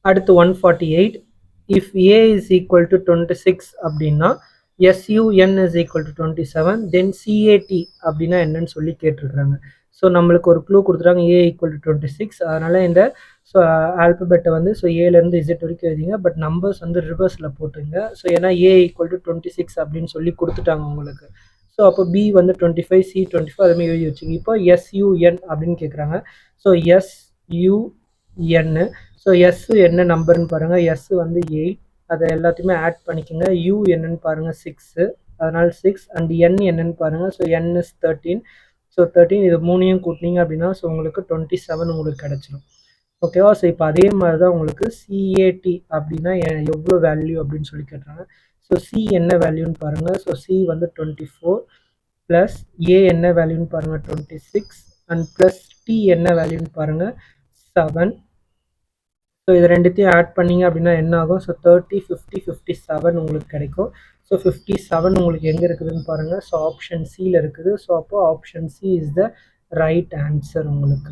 அடுத்து 148 if a is equal to 26 அப்படின்னா sun is equal to 27 then cat அப்படின்னா என்னன்னு சொல்லி கேட்டிருக்கிறாங்க. ஸோ நம்மளுக்கு ஒரு க்ளூ கொடுத்துட்டாங்க a equal to 26. அதனால இந்த ஸோ ஆல்பபெட்டை வந்து ஸோ ஏலேருந்து இசட் வரைக்கும் எழுதிங்க, பட் நம்பர்ஸ் வந்து ரிவர்ஸில் போட்டுங்க. ஸோ ஏன்னா a equal to 26 அப்படின்னு சொல்லி கொடுத்துட்டாங்க உங்களுக்கு. ஸோ அப்போ b வந்து 25, c 25 அதுமாதிரி எழுதி வச்சுங்க. இப்போ sun அப்படின்னு கேட்குறாங்க. ஸோ sun, ஸோ எஸ் என்ன நம்பர்னு பாருங்கள், எஸ் வந்து 8, அதை எல்லாத்தையுமே ஆட் பண்ணிக்கோங்க. யூ என்னன்னு பாருங்கள் 6, அதனால் 6 அண்ட் என் என்னன்னு பாருங்கள். ஸோ என் இஸ் 13, ஸோ 13 இது மூணையும் கூட்டினீங்க அப்படின்னா ஸோ உங்களுக்கு 27 உங்களுக்கு கிடச்சிரும். ஓகேவா? ஸோ இப்போ அதே மாதிரி தான் உங்களுக்கு சிஏடி அப்படின்னா எவ்வளோ வேல்யூ அப்படின்னு சொல்லி கேட்டுறாங்க. ஸோ சி என்ன வேல்யூன்னு பாருங்கள். ஸோ சி வந்து 24 ப்ளஸ் ஏ என்ன வேல்யூன்னு பாருங்கள் 26 அண்ட் ப்ளஸ் டி என்ன வேல்யூன்னு பாருங்கள் 7. ஸோ இது ரெண்டுத்தையும் ஆட் பண்ணிங்க அப்படின்னா என்ன ஆகும்? ஸோ 30, 50, 57 உங்களுக்கு கிடைக்கும். ஸோ 57 உங்களுக்கு எங்கே இருக்குதுன்னு பாருங்கள். ஸோ ஆப்ஷன் சியில் இருக்குது. ஸோ அப்போ option C is the right answer உங்களுக்கு.